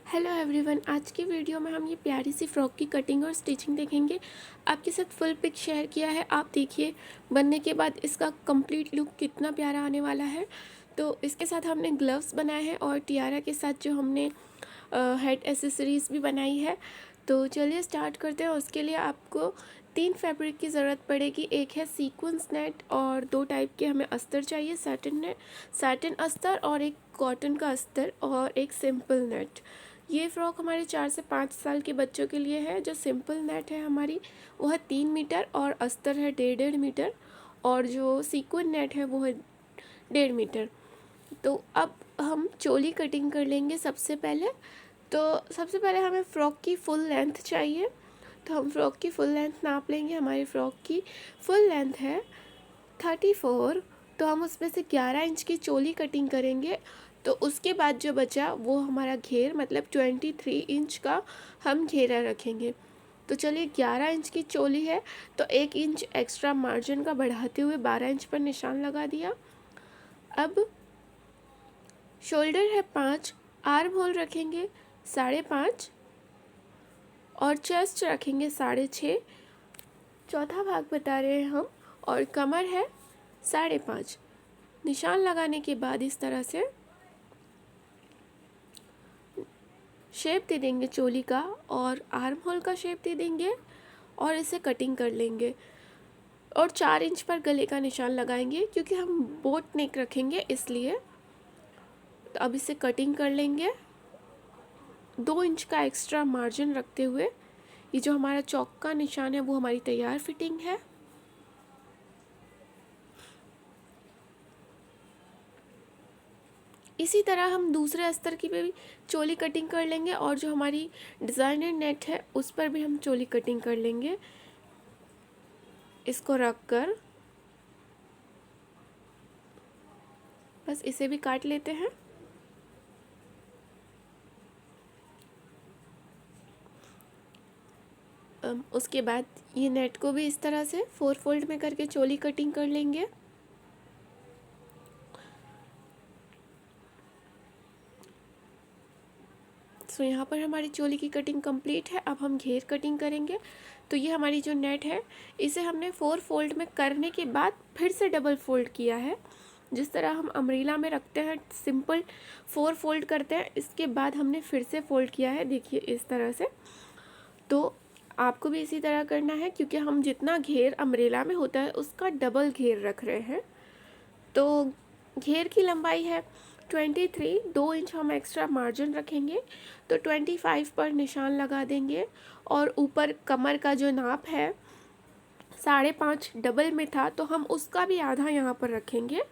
Hello everyone, आज की video में हम ये प्यारी सी फ्रॉक की कटिंग और स्टिचिंग देखेंगे। आपके साथ फुल पिक शेयर किया है। आप देखिए बनने के बाद इसका कंप्लीट लुक कितना प्यारा आने वाला है। तो इसके साथ हमने ग्लव्स बनाए हैं और टियारा के साथ जो हमने हेड एसेसरीज़ भी बनाई है। तो चलिए स्टार्ट करते हैं। उसके लिए आपको 3 फैब्रिक की ज़रूरत पड़ेगी। एक है सीक्वेंस नेट और 2 टाइप के हमें अस्तर चाहिए, सैटिन अस्तर और एक कॉटन का अस्तर और एक सिंपल नेट। ये फ़्रॉक हमारे 4 से 5 साल के बच्चों के लिए है। जो सिंपल नेट है हमारी वो है 3 मीटर और अस्तर है 1.5 मीटर और जो सीक्वेंस नेट है वो है 1.5 मीटर। तो अब हम चोली कटिंग कर लेंगे। सबसे पहले हमें फ़्रॉक की फुल लेंथ चाहिए। तो हम फ़्रॉक की फुल लेंथ नाप लेंगे। हमारी फ़्रॉक की फुल लेंथ है 34। तो हम उसमें से 11 इंच की चोली कटिंग करेंगे। तो उसके बाद जो बचा वो हमारा घेर मतलब 23 इंच का हम घेरा रखेंगे। तो चलिए 11 इंच की चोली है तो 1 इंच एक्स्ट्रा मार्जिन का बढ़ाते हुए 12 इंच पर निशान लगा दिया। अब शोल्डर है 5, आर्म होल रखेंगे 5.5 और चेस्ट रखेंगे 6.5, चौथा भाग बता रहे हैं हम। और कमर है 5.5। निशान लगाने के बाद इस तरह से शेप दे देंगे चोली का और आर्म होल का शेप दे देंगे और इसे कटिंग कर लेंगे। और 4 इंच पर गले का निशान लगाएंगे क्योंकि हम बोट नेक रखेंगे इसलिए। तो अब इसे कटिंग कर लेंगे 2 इंच का एक्स्ट्रा मार्जिन रखते हुए। ये जो हमारा चौक का निशान है वो हमारी तैयार फिटिंग है। इसी तरह हम दूसरे अस्तर की भी चोली कटिंग कर लेंगे और जो हमारी डिज़ाइनर नेट है उस पर भी हम चोली कटिंग कर लेंगे। इसको रख कर बस इसे भी काट लेते हैं। उसके बाद ये नेट को भी इस तरह से 4 फोल्ड में करके चोली कटिंग कर लेंगे। सो यहाँ पर हमारी चोली की कटिंग कंप्लीट है। अब हम घेर कटिंग करेंगे। तो ये हमारी जो नेट है इसे हमने 4 फोल्ड में करने के बाद फिर से डबल फोल्ड किया है। जिस तरह हम अम्ब्रेला में रखते हैं सिंपल 4 फोल्ड करते हैं, इसके बाद हमने फिर से फोल्ड किया है, देखिए इस तरह से। तो आपको भी इसी तरह करना है क्योंकि हम जितना घेर अम्ब्रेला में होता है उसका डबल घेर रख रहे हैं। तो घेर की लंबाई है 23, 2 इंच हम एक्स्ट्रा मार्जिन रखेंगे। तो 25 पर निशान लगा देंगे और ऊपर कमर का जो नाप है 5.5 डबल में था तो हम उसका भी आधा यहाँ पर रखेंगे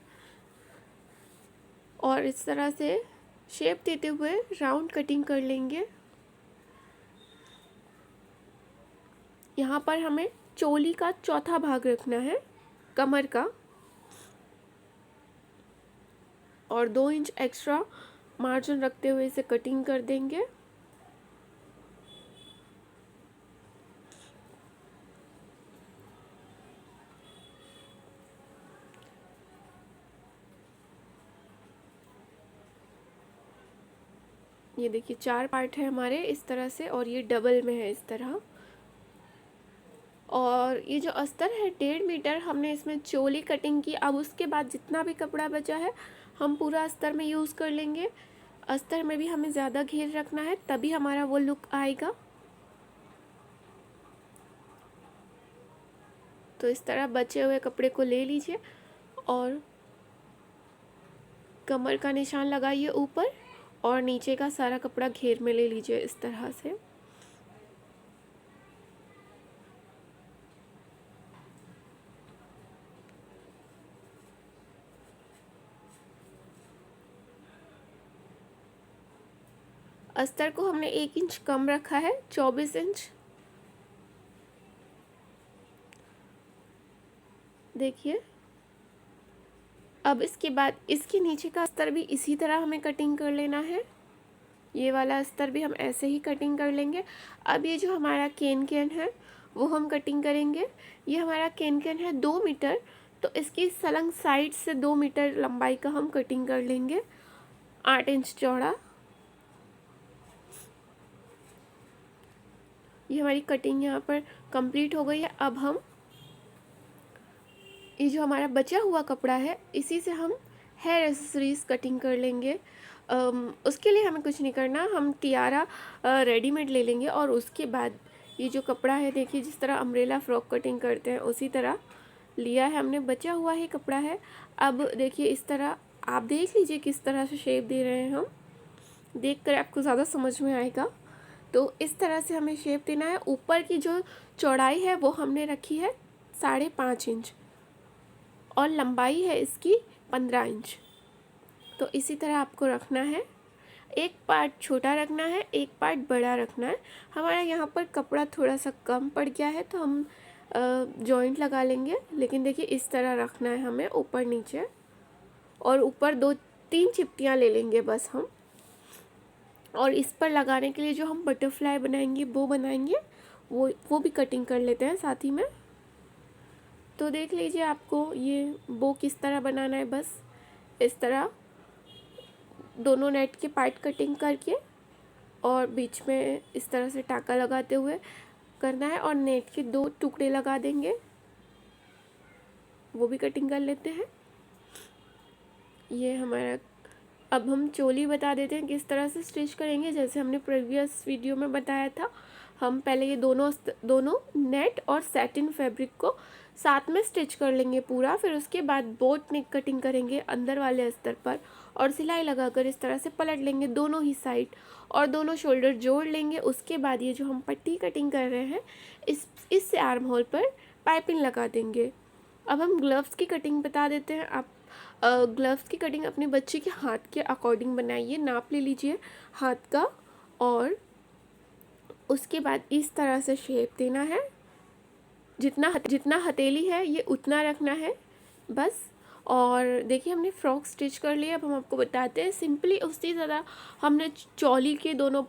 और इस तरह से शेप देते हुए राउंड कटिंग कर लेंगे। यहाँ पर हमें चोली का चौथा भाग रखना है कमर का और 2 इंच एक्स्ट्रा मार्जिन रखते हुए इसे कटिंग कर देंगे। ये देखिए 4 पार्ट है हमारे इस तरह से और ये डबल में है इस तरह। और ये जो अस्तर है 1.5 मीटर हमने इसमें चोली कटिंग की। अब उसके बाद जितना भी कपड़ा बचा है हम पूरा अस्तर में यूज़ कर लेंगे। अस्तर में भी हमें ज़्यादा घेर रखना है तभी हमारा वो लुक आएगा। तो इस तरह बचे हुए कपड़े को ले लीजिए और कमर का निशान लगाइए ऊपर और नीचे का सारा कपड़ा घेर में ले लीजिए इस तरह से। अस्तर को हमने 1 इंच कम रखा है, 24 इंच। देखिए अब इसके बाद इसके नीचे का अस्तर भी इसी तरह हमें कटिंग कर लेना है। ये वाला अस्तर भी हम ऐसे ही कटिंग कर लेंगे। अब ये जो हमारा केन है वो हम कटिंग करेंगे। ये हमारा केन है 2 मीटर, तो इसकी सलंग साइड से 2 मीटर लंबाई का हम कटिंग कर लेंगे, 8 इंच चौड़ा। ये हमारी कटिंग यहाँ पर कंप्लीट हो गई है। अब हम ये जो हमारा बचा हुआ कपड़ा है इसी से हम हेयर एसेसरीज कटिंग कर लेंगे। उसके लिए हमें कुछ नहीं करना, हम टियारा रेडीमेड ले लेंगे और उसके बाद ये जो कपड़ा है देखिए जिस तरह अम्ब्रेला फ्रॉक कटिंग करते हैं उसी तरह लिया है हमने, बचा हुआ ही कपड़ा है। अब देखिए इस तरह आप देख लीजिए किस तरह से शेप दे रहे हैं हम, देख कर आपको ज़्यादा समझ में आएगा। तो इस तरह से हमें शेप देना है। ऊपर की जो चौड़ाई है वो हमने रखी है 5.5 इंच और लंबाई है इसकी 15 इंच। तो इसी तरह आपको रखना है, एक पार्ट छोटा रखना है, एक पार्ट बड़ा रखना है। हमारा यहाँ पर कपड़ा थोड़ा सा कम पड़ गया है तो हम जॉइंट लगा लेंगे, लेकिन देखिए इस तरह रखना है हमें ऊपर नीचे, और ऊपर 2-3 चिपटियाँ ले लेंगे बस हम। और इस पर लगाने के लिए जो हम बटरफ्लाई बनाएंगे वो बनाएंगे, वो भी कटिंग कर लेते हैं साथ ही में। तो देख लीजिए आपको ये बो किस तरह बनाना है, बस इस तरह दोनों नेट के पार्ट कटिंग करके और बीच में इस तरह से टाका लगाते हुए करना है और नेट के 2 टुकड़े लगा देंगे, वो भी कटिंग कर लेते हैं। ये हमारा, अब हम चोली बता देते हैं किस तरह से स्टिच करेंगे। जैसे हमने प्रीवियस वीडियो में बताया था, हम पहले ये दोनों नेट और सैटिन फैब्रिक को साथ में स्टिच कर लेंगे पूरा, फिर उसके बाद बोट नेक कटिंग करेंगे अंदर वाले अस्तर पर और सिलाई लगाकर इस तरह से पलट लेंगे दोनों ही साइड और दोनों शोल्डर जोड़ लेंगे। उसके बाद ये जो हम पट्टी कटिंग कर रहे हैं इससे आर्म होल पर पाइपिंग लगा देंगे। अब हम ग्लव्स की कटिंग बता देते हैं। आप ग्लव्स की कटिंग अपने बच्चे के हाथ के अकॉर्डिंग बनाइए, नाप ले लीजिए हाथ का और उसके बाद इस तरह से शेप देना है। जितना हथेली है ये उतना रखना है बस। और देखिए हमने फ्रॉक स्टिच कर लिया। अब हम आपको बताते हैं सिंपली उसी तरह हमने चोली के दोनों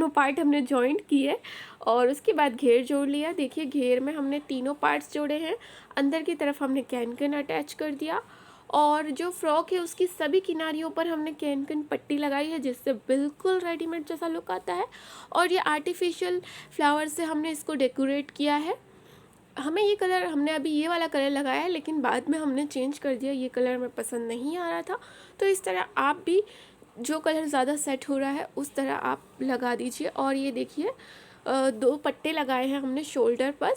पार्ट हमने जॉइंट किए और उसके बाद घेर जोड़ लिया। देखिए घेर में हमने तीनों पार्ट्स जोड़े हैं, अंदर की तरफ हमने कैन अटैच कर दिया और जो फ्रॉक है उसकी सभी किनारियों पर हमने कैन पट्टी लगाई है जिससे बिल्कुल रेडीमेड जैसा लुक आता है। और ये आर्टिफिशियल फ्लावर से हमने इसको डेकोरेट किया है। हमने अभी ये वाला कलर लगाया है लेकिन बाद में हमने चेंज कर दिया, ये कलर में पसंद नहीं आ रहा था। तो इस तरह आप भी जो कलर ज़्यादा सेट हो रहा है उस तरह आप लगा दीजिए। और ये देखिए 2 पट्टे लगाए हैं हमने शोल्डर पर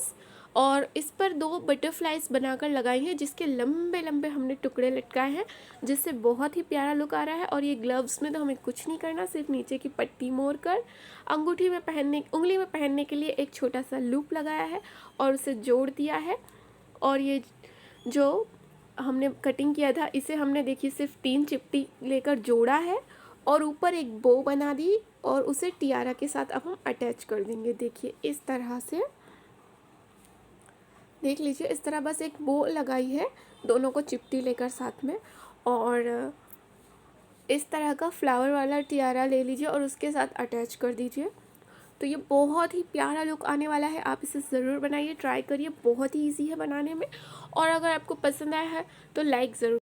और इस पर 2 बटरफ्लाइज बनाकर लगाई हैं जिसके लंबे लंबे हमने टुकड़े लटकाए हैं जिससे बहुत ही प्यारा लुक आ रहा है। और ये ग्लव्स में तो हमें कुछ नहीं करना, सिर्फ नीचे की पट्टी मोड़ कर उंगली में पहनने के लिए एक छोटा सा लूप लगाया है और उसे जोड़ दिया है। और ये जो हमने कटिंग किया था इसे हमने देखिए सिर्फ 3 चिपटी लेकर जोड़ा है और ऊपर एक बो बना दी और उसे टियारा के साथ अब हम अटैच कर देंगे। देखिए इस तरह से, देख लीजिए इस तरह बस एक बो लगाई है दोनों को चिपटी लेकर साथ में। और इस तरह का फ्लावर वाला टियारा ले लीजिए और उसके साथ अटैच कर दीजिए। तो ये बहुत ही प्यारा लुक आने वाला है। आप इसे ज़रूर बनाइए, ट्राई करिए, बहुत ही इजी है बनाने में। और अगर आपको पसंद आया है तो लाइक ज़रूर